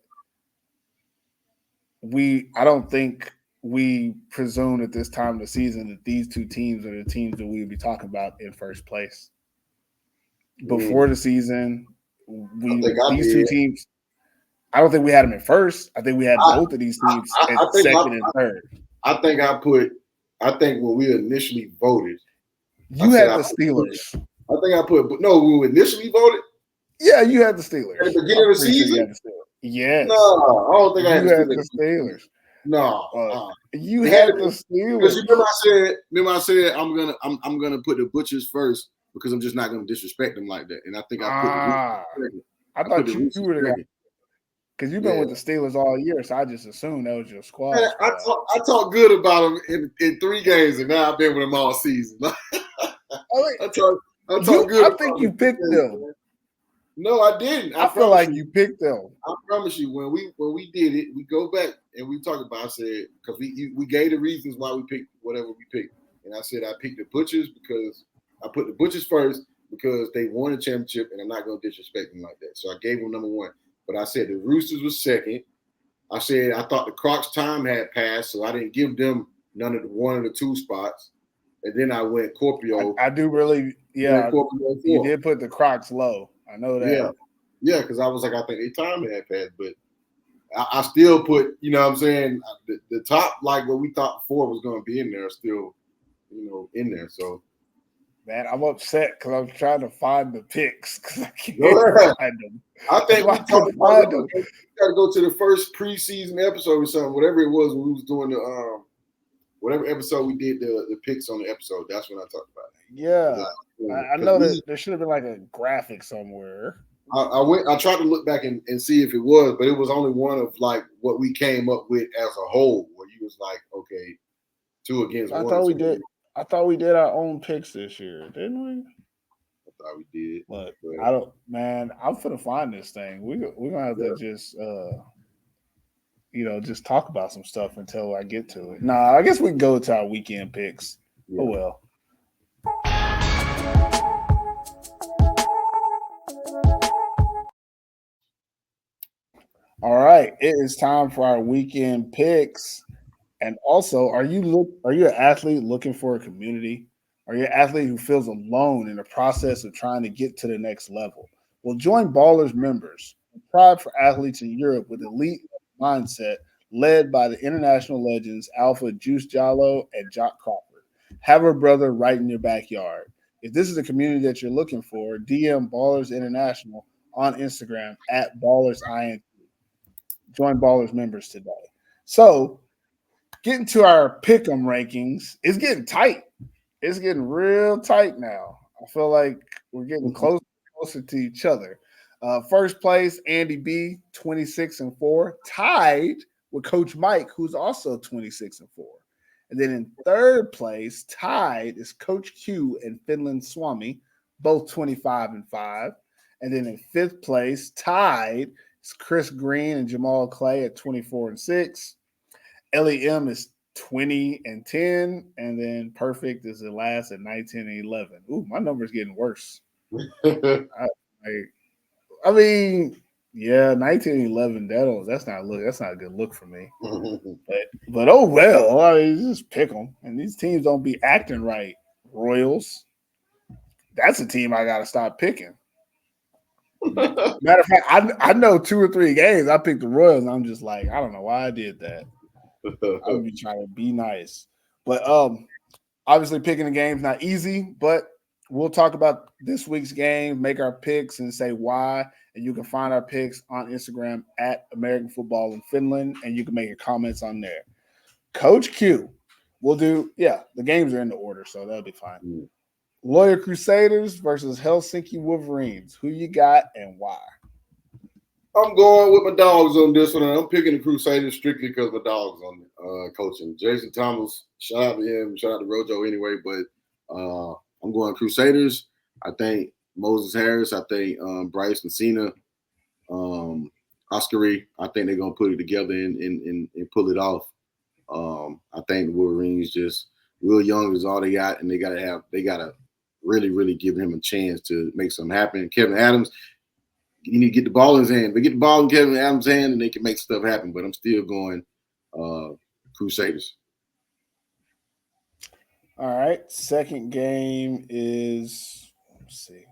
I don't think we presume at this time of the season that these two teams are the teams that we would be talking about in first place. Before the season, these two teams, I don't think we had them in first. I think we had both of these teams at second and third. I think when we initially voted, you had the Steelers. When we initially voted. Yeah, you had the Steelers. At the beginning of the season? Yes. No, I don't think I had the Steelers. No, you had the Steelers. Because remember I said I'm gonna put the Butchers first because I'm just not gonna disrespect them like that. And I think I thought you would have because you've been with the Steelers all year, so I just assumed that was your squad. Man, I talk good about them in 3 games, and now I've been with them all season. I talk good. I think you picked them. No, I didn't. I feel like you picked them. I promise you, when we did it, we go back and we talk about. I said because we gave the reasons why we picked whatever we picked, and I said I picked the Butchers because I put the Butchers first because they won a championship, and I'm not going to disrespect them like that. So I gave them number one, but I said the Roosters was second. I said I thought the Crocs time had passed, so I didn't give them none of the one of the two spots, and then I went Scorpio. I do really, yeah. You did put the Crocs low. I know that. Yeah, because I was like, I think they time had passed, but I still put, you know what I'm saying, the top, like what we thought 4 was going to be in there, still, in there. So, man, I'm upset because I'm trying to find the picks because I can't find them. I think we got to go to the first preseason episode or something, whatever it was when we was doing the whatever episode we did the picks on the episode. That's when I talked about it. Yeah, I know that there should have been like a graphic somewhere. I tried to look back and see if it was, but it was only one of like what we came up with as a whole, where you was like, okay, 2 against 1. I thought we did our own picks this year, didn't we? I thought we did. But I don't, man. I'm finna find this thing. We're gonna have to just just talk about some stuff until I get to it. Nah, I guess we can go to our weekend picks. Yeah. Oh well. All right, it is time for our weekend picks. And also, are you an athlete looking for a community? Are you an athlete who feels alone in the process of trying to get to the next level? Well, join Ballers members, a tribe for athletes in Europe with elite mindset led by the international legends Alpha Juice Jallo and Jock Crawford. Have a brother right in your backyard. If this is a community that you're looking for, DM Ballers International on Instagram at BallersINT. Join Ballers members today. So, getting to our pick'em rankings, it's getting tight. It's getting real tight now. I feel like we're getting closer to each other. First place, Andy B, 26-4, tied with Coach Mike, who's also 26-4. And then in third place, tied is Coach Q and Finland Swami, both 25-5. And then in fifth place, tied is Chris Green and Jamal Clay at 24-6. LEM is 20-10, and then Perfect is the last at 19-11. Ooh, my number's getting worse. I mean, yeah, 19-11. That's not a good look for me. But oh well. I mean, just pick them, and these teams don't be acting right. Royals, that's a team I got to stop picking. Matter of fact, I know 2 or 3 games I picked the Royals, and I'm just like, I don't know why I did that. I would be trying to be nice. But obviously picking the game's not easy, but we'll talk about this week's game, make our picks, and say why. And you can find our picks on Instagram at American Football in Finland, and you can make your comments on there. Coach Q, the games are in the order, so that'll be fine. Mm. Lawyer Crusaders versus Helsinki Wolverines. Who you got and why? I'm going with my dogs on this one. I'm picking the Crusaders strictly because my dogs on coaching. Jason Thomas, shout out to him, shout out to Rojo anyway, but I'm going Crusaders. I think Moses Harris, I think Bryce Messina, Oscary, I think they're going to put it together and pull it off. I think the Wolverines just Will Young is all they got, and they got to really, really give him a chance to make something happen. Kevin Adams, you need to get the ball in his hand. But get the ball in Kevin Adams' hand, and they can make stuff happen. But I'm still going Crusaders. All right. Second game is, let's see,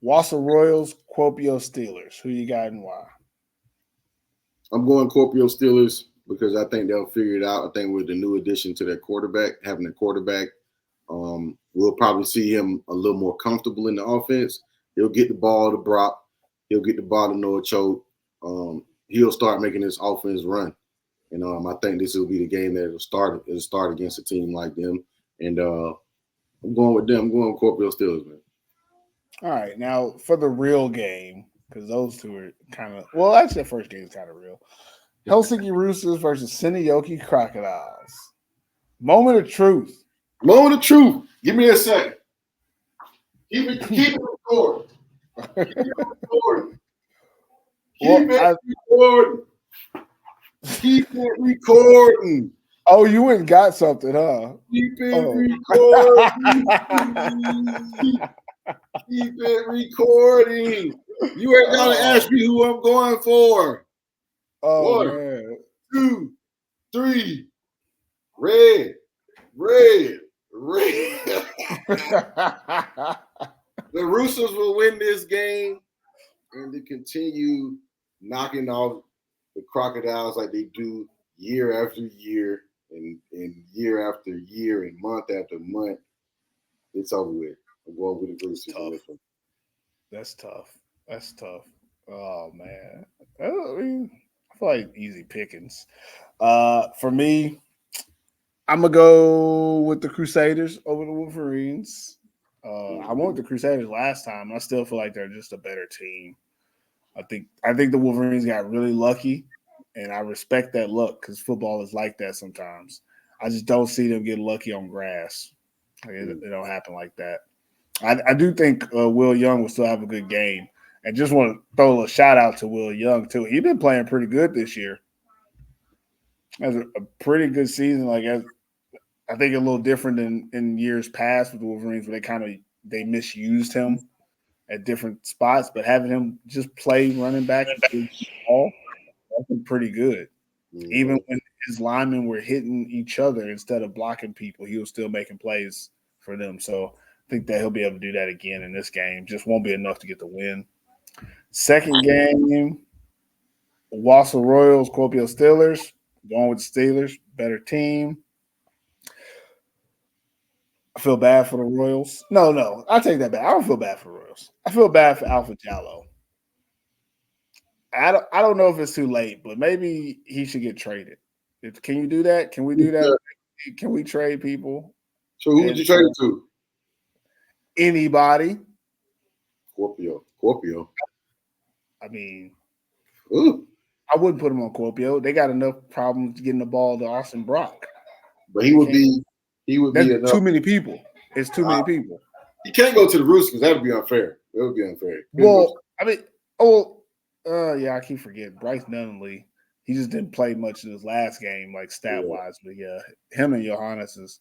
Wassa Royals, Kuopio Steelers. Who you got and why? I'm going Kuopio Steelers because I think they'll figure it out. I think with the new addition to their quarterback, having a quarterback, we'll probably see him a little more comfortable in the offense. He'll get the ball to Brock. He'll get the ball to Noah Choate. He'll start making this offense run. And I think this will be the game that it'll start against a team like them. And I'm going with them. I'm going with Kuopio Steelers, man. All right. Now, for the real game, because those two are kind of – well, actually, the first game is kind of real. Helsinki Roosters versus Seinäjoki Crocodiles. Moment of truth. Moment of truth. Give me a second. Keep it recorded. recording. Well, Keep it recording. Keep it recording. Oh, you went and got something, huh? Keep it Oh. recording. Keep it recording. You ain't gotta ask me who I'm going for. Oh, 1, man. 2, 3. Red, red, red. The Roosters will win this game and to continue knocking off the Crocodiles like they do year after year and year after year and month after month. It's over with. I'm going with the Roosters. That's tough. That's tough. Oh, man. I mean, I feel like easy pickings. For me, I'm going to go with the Crusaders over the Wolverines. I went with the Crusaders last time. I still feel like they're just a better team. I think the Wolverines got really lucky, and I respect that luck because football is like that sometimes. I just don't see them get lucky on grass. Like, it don't happen like that. I do think Will Young will still have a good game, and just want to throw a shout out to Will Young too. He's been playing pretty good this year. Has a pretty good season. I think a little different than in years past with the Wolverines, where they misused him at different spots, but having him just play running back and ball, that's been pretty good. Mm-hmm. Even when his linemen were hitting each other instead of blocking people, he was still making plays for them. So I think that he'll be able to do that again in this game. Just won't be enough to get the win. Second game, Wausau Royals, Kuopio Steelers. Going with the Steelers, better team. I feel bad for the Royals. No, I take that back. I don't feel bad for the Royals. I feel bad for Alpha Jallo. I don't know if it's too late, but maybe he should get traded. Can you do that? Can we do that? Yeah. Can we trade people? So who would you trade it to? Anybody. Kuopio. I mean, Ooh. I wouldn't put him on Kuopio. They got enough problems getting the ball to Austin Brock. But he would be enough. Too many people. It's too many people. He can't go to the Roosters. That would be unfair. That would be unfair. Well, I mean, yeah, I keep forgetting. Bryce Nunley, he just didn't play much in his last game, like stat-wise. But, yeah, him and Johannes is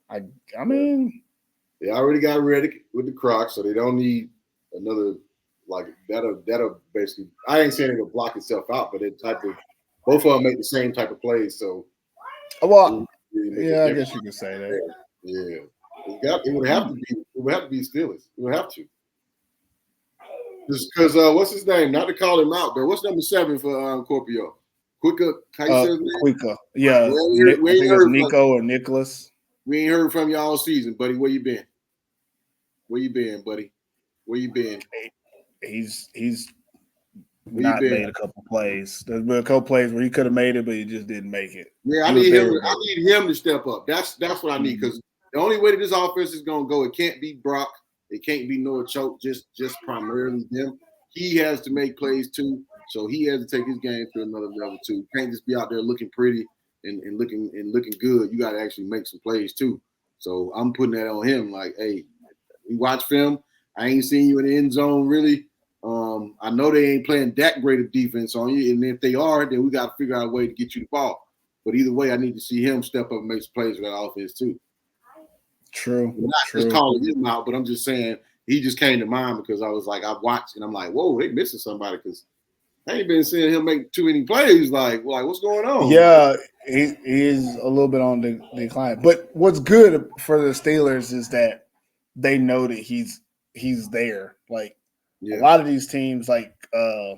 I mean. They already got Reddick with the Crocs, so they don't need another like that'll basically. I ain't saying it'll block itself out, but both of them make the same type of plays. So, well, yeah, I guess you could say that. Yeah, it would have to be. It would have to be Steelers. It would have to. Just because what's his name? Not to call him out, but what's number 7 for Kuopio? Quicka, how you say his name? Quicka. Yeah, we ain't heard Nico or Nicholas. We ain't heard from you all season, buddy. Where you been? Where you been, buddy? Where you been? He's not made a couple plays. There's been a couple plays where he could have made it, but he just didn't make it. Yeah, I need him to step up. That's what I need, because the only way that this offense is gonna go, it can't be Brock, it can't be Noah Choke, just primarily them. He has to make plays too, so he has to take his game to another level too. Can't just be out there looking pretty and looking good. You got to actually make some plays too. So I'm putting that on him. Like, hey, we watch film. I ain't seen you in the end zone really. I know they ain't playing that great of defense on you, and if they are, then we got to figure out a way to get you the ball. But either way, I need to see him step up and make some plays for that offense too. True. I'm not just calling him out, but I'm just saying he just came to mind because I was like, I watched and I'm like, whoa, they missing somebody, because I ain't been seeing him make too many plays. Like what's going on? Yeah, he is a little bit on the decline. But what's good for the Steelers is that they know that he's there. Like a lot of these teams, like the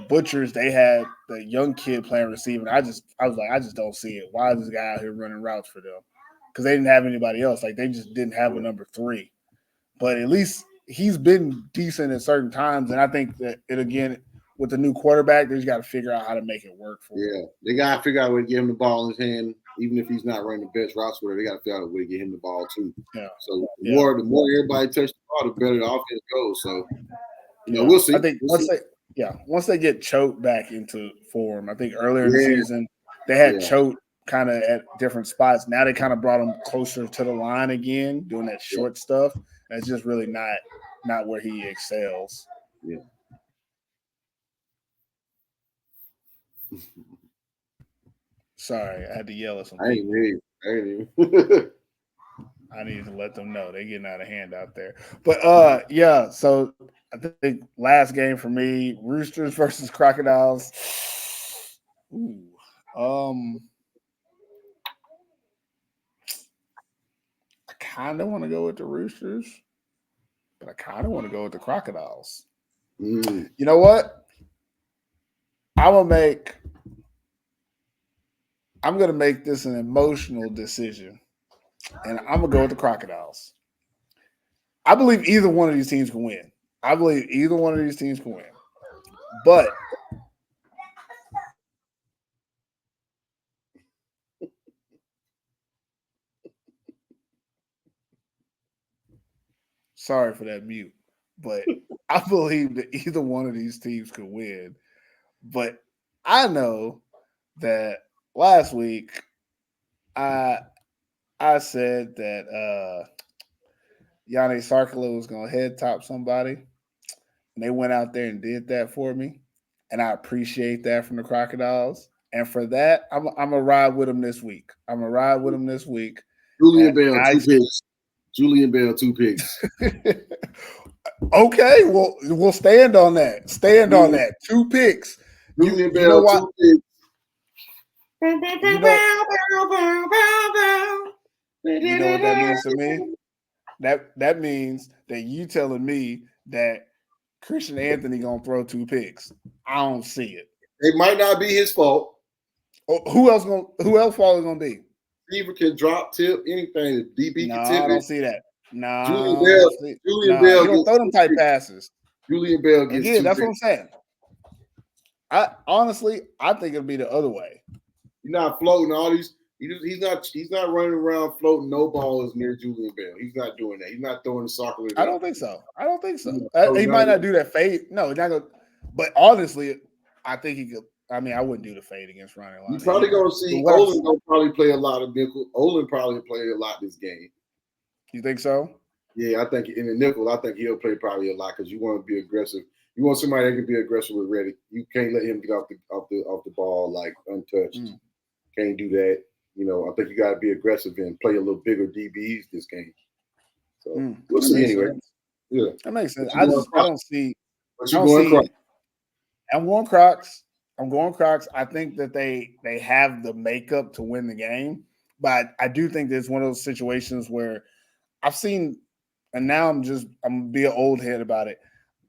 Butchers, they had the young kid playing receiver. I was like, I just don't see it. Why is this guy out here running routes for them? Because they didn't have anybody else. Like they just didn't have a number 3. But at least he's been decent at certain times, and I think that with the new quarterback, they just got to figure out how to make it work for him. Yeah, they got to figure out a way to get him the ball in his hand, even if he's not running the best routes for it. They got to figure out a way to get him the ball too. Yeah. So the more everybody touch the ball, the better the offense goes. So we'll see. I think once they get Choate back into form, I think earlier in the season they had Choate kind of at different spots. Now they kind of brought him closer to the line again, doing that short stuff. That's just really not not where he excels. Yeah. Sorry, I had to yell at some I ain't people. ready. I ain't even. I need to let them know they're getting out of hand out there. But yeah, so I think last game for me, Roosters versus Crocodiles. Ooh. I kind of want to go with the Roosters, but I kind of want to go with the Crocodiles. Mm. You know what? I'm gonna make this an emotional decision, and I'm gonna go with the Crocodiles. I believe either one of these teams can win. But sorry for that mute. But I believe that either one of these teams could win. But I know that last week I said that Yanni Sarkula was gonna head top somebody, and they went out there and did that for me. And I appreciate that from the Crocodiles. And for that, I'm gonna ride with them this week. Julian And Bell, 2 picks. Julian Bell, 2 picks. Okay, well, we'll stand on that. 2 picks. Julian you Bell, know what? 2 picks. You know what that means to me? That means that you telling me that Christian Anthony gonna throw 2 picks. I don't see it. It might not be his fault. Who else fault is gonna be? Receiver can drop, tip, anything. DB No, can tip I don't it. see that. No, Julian Bell. Julian Bell you don't throw them type passes. Julian Bell gets Again, 2 that's picks. what I'm saying. I honestly think it'll be the other way. You're not floating all these. He's not running around floating no balls near Julian Bell. He's not doing that. He's not throwing the soccer. I don't think so. He might not do that fade. No, not gonna. But honestly, I think he could. I mean, I wouldn't do the fade against Ronnie Lyon. You're probably going to see Olin going to probably play a lot of nickel. Olin probably played a lot this game. You think so? Yeah, I think in the nickel, I think he'll play probably a lot because you want to be aggressive. You want somebody that can be aggressive with Reddick. You can't let him get off the ball like untouched. Can't do that. You know, I think you got to be aggressive and play a little bigger DBs this game. So we'll see anyway. Sense. Yeah, that makes sense. I don't see. But you're going Crocs. I'm going Crocs. I think that they have the makeup to win the game, but I do think there's one of those situations where I've seen, and now I'm gonna be an old head about it.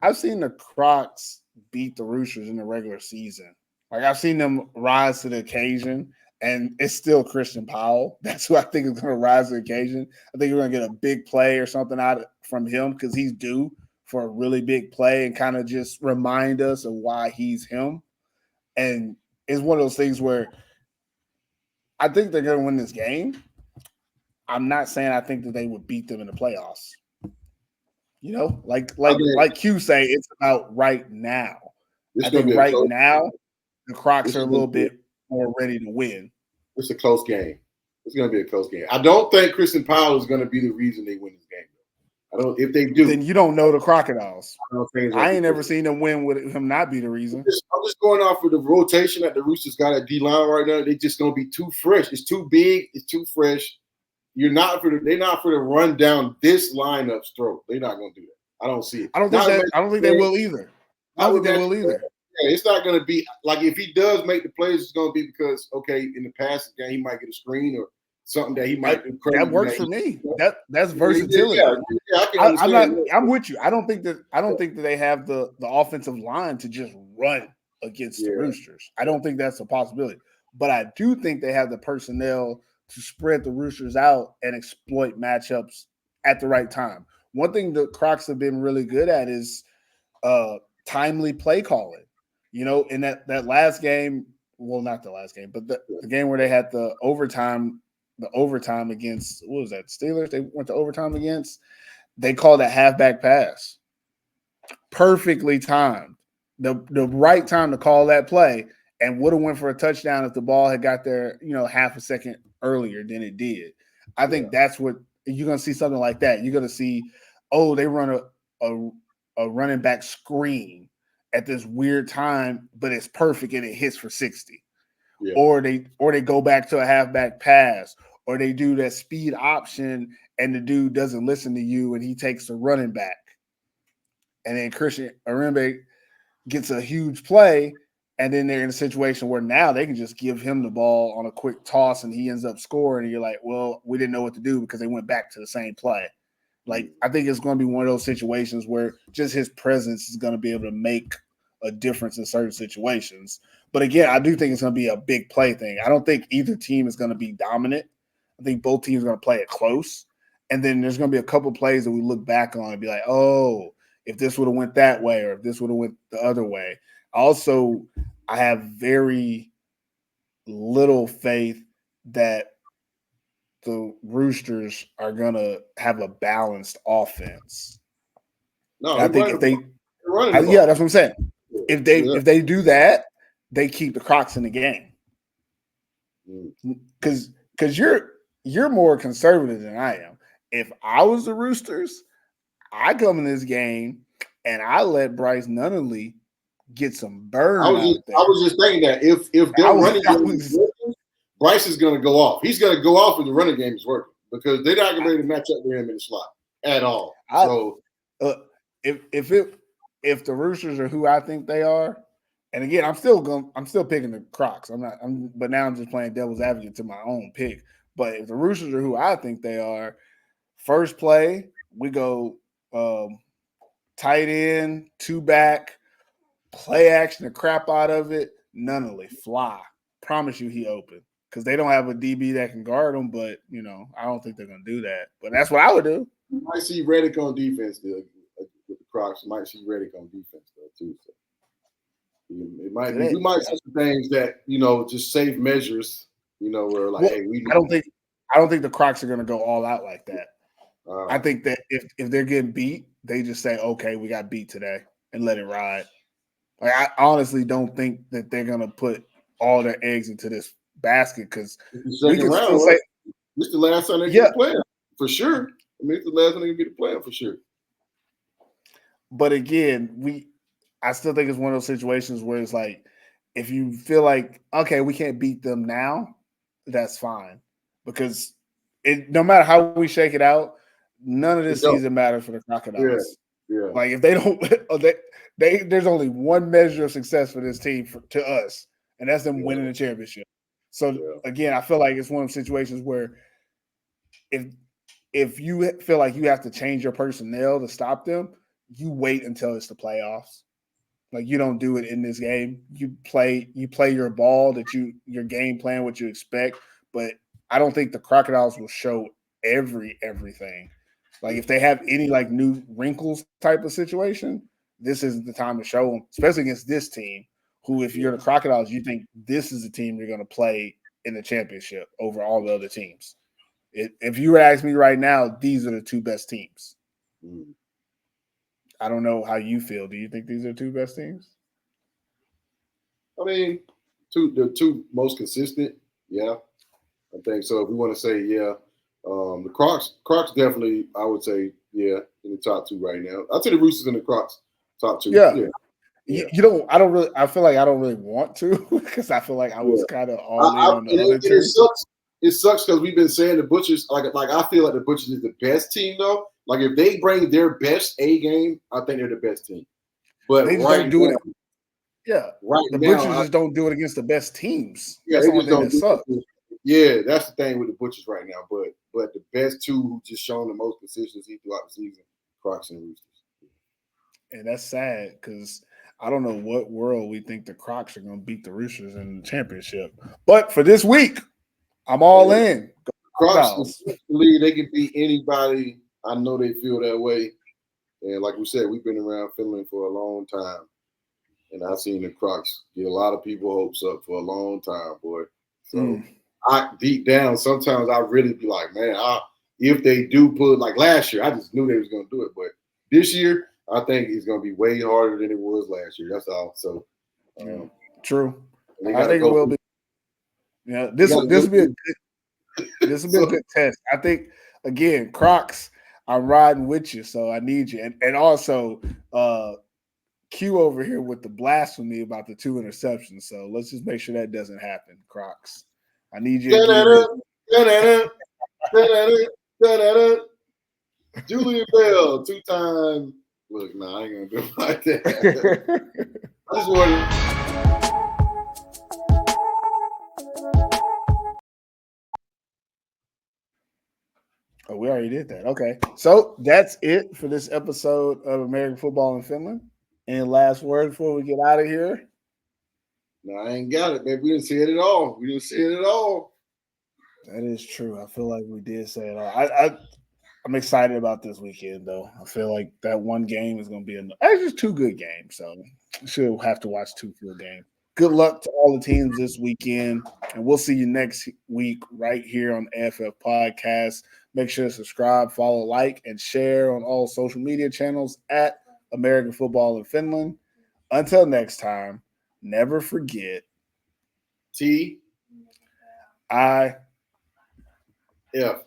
I've seen the Crocs beat the Roosters in the regular season. Like I've seen them rise to the occasion, and it's still Christian Powell. That's who I think is going to rise to the occasion. I think we're going to get a big play or something out from him because he's due for a really big play and kind of just remind us of why he's him. And it's one of those things where I think they're going to win this game. I'm not saying I think that they would beat them in the playoffs. You know, like Q say, it's about right now. I think right now the Crocs are a little bit more ready to win. It's a close game. It's going to be a close game. I don't think Christian Powell is going to be the reason they win this game. I don't. If they do, then you don't know the Crocodiles. I ain't never Christian. seen them win with him not be the reason. I'm just going off of the rotation that the Roosters got at D-line right now. They just going to be too fresh. It's too big. It's too fresh. They're not for to run down this lineup's throat. They're not going to do that. I don't see it. I don't think they will either. Yeah, it's not going to be like if he does make the plays, it's going to be because in the passing game he might get a screen or something that he might do. That works for me. That's versatility. Yeah, I can understand. I'm with you. I don't think that they have the offensive line to just run against the Roosters. I don't think that's a possibility. But I do think they have the personnel to spread the Roosters out and exploit matchups at the right time. One thing the Crocs have been really good at is timely play calling. You know, in that last game, well, not the last game, but the game where they had the overtime against, what was that, Steelers? They went to overtime against. They called that halfback pass. Perfectly timed. The right time to call that play, and would have went for a touchdown if the ball had got there, half a second earlier than it did. I think that's what you're going to see, something like that. You're going to see, they run a running back screen at this weird time, but it's perfect and it hits for 60. Yeah. Or they go back to a halfback pass, or they do that speed option and the dude doesn't listen to you and he takes the running back. And then Christian Arimbe gets a huge play, and then they're in a situation where now they can just give him the ball on a quick toss and he ends up scoring. And you're like, well, we didn't know what to do because they went back to the same play. Like, I think it's going to be one of those situations where just his presence is going to be able to make a difference in certain situations. But again, I do think it's going to be a big play thing. I don't think either team is going to be dominant. I think both teams are going to play it close. And then there's going to be a couple plays that we look back on and be like, oh, if this would have went that way or if this would have went the other way. Also, I have very little faith that the Roosters are going to have a balanced offense. No, I think if they – yeah, that's what I'm saying. If they do that, they keep the Crocs in the game. Because you're more conservative than I am. If I was the Roosters, I come in this game and I let Bryce Nunnally get some burn I was just thinking that if their running game is working, Bryce is going to go off. He's going to go off if the running game is working because they're not going to be able to match up with him in the slot at all. If the Roosters are who I think they are, and again, I'm still picking the Crocs. But now I'm just playing devil's advocate to my own pick. But if the Roosters are who I think they are, first play we go tight end, two back, play action the crap out of it. Nunnally fly. Promise you, he open because they don't have a DB that can guard him. But I don't think they're gonna do that. But that's what I would do. You might see Reddick on defense still with the Crocs. You might see Reddick on defense though too. So it might be. We might see some things that just safe measures. Where like, hey, I don't think the Crocs are gonna go all out like that. I think that if they're getting beat, they just say, okay, we got beat today and let it ride. Like I honestly don't think that they're gonna put all their eggs into this basket because we can still say this is the last time they get a player for sure. I mean, it's the last time they get a player for sure. But again, I still think it's one of those situations where it's like, if you feel like, okay, we can't beat them now, that's fine. Because no matter how we shake it out, none of this season matters for the Crocodiles. Yeah. Like if they don't, there's only one measure of success for this team to us, and that's them winning the championship. So again, I feel like it's one of those situations where if you feel like you have to change your personnel to stop them, you wait until it's the playoffs. Like you don't do it in this game. You play your ball your game plan, what you expect. But I don't think the Crocodiles will show everything. Like if they have any like new wrinkles type of situation, this isn't the time to show them, especially against this team. Who, if you're the Crocodiles, you think this is the team you're going to play in the championship over all the other teams. If you were to ask me right now, these are the two best teams. I don't know how you feel. Do you think these are the two best teams? I mean, the two most consistent, yeah. I think so. If we want to say, the Crocs definitely, I would say, in the top two right now. I'll say the Roosters and the Crocs top two. Yeah. I feel like I don't really want to because I feel like I was kind of all in on the other two. It sucks because we've been saying the Butchers, like I feel like the Butchers is the best team though. Like if they bring their best A game, I think they're the best team. But they just don't do it. Yeah. The Butchers just don't do it against the best teams. Yeah, that's the only thing that sucks. Yeah, that's the thing with the Butchers right now. But the best two who just shown the most consistency throughout the season, Crocs and Roosters. And that's sad because I don't know what world we think the Crocs are going to beat the Roosters in the championship. But for this week, I'm all in. Crocs, they can beat anybody. I know they feel that way. And like we said, we've been around Finland for a long time. And I've seen the Crocs get a lot of people hopes up for a long time, boy. So I deep down, sometimes I really be like, man, if they do put like last year, I just knew they was going to do it. But this year, I think it's going to be way harder than it was last year. That's all. So, true. I think it will be. This will be a good test. I think again, Crocs. I'm riding with you, so I need you. And also, Q over here with the blasphemy about the 2 interceptions. So let's just make sure that doesn't happen, Crocs. I need you to Julian Bell, 2-time. Look, I ain't gonna do it like that. I just wanted. Oh, we already did that. Okay. So that's it for this episode of American Football in Finland. Any last word before we get out of here? No, I ain't got it, baby. We didn't see it at all. That is true. I feel like we did say it all. I'm excited about this weekend, though. I feel like that one game is going to be actually just 2 good games. So should have to watch 2 good games. Good luck to all the teams this weekend, and we'll see you next week right here on AFF Podcast. Make sure to subscribe, follow, like, and share on all social media channels at American Football in Finland. Until next time, never forget T. I. F.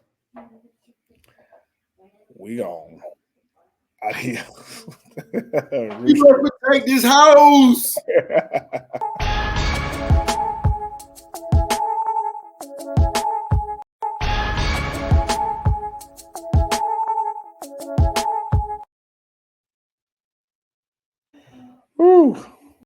We gone. Adios. You better protect this house.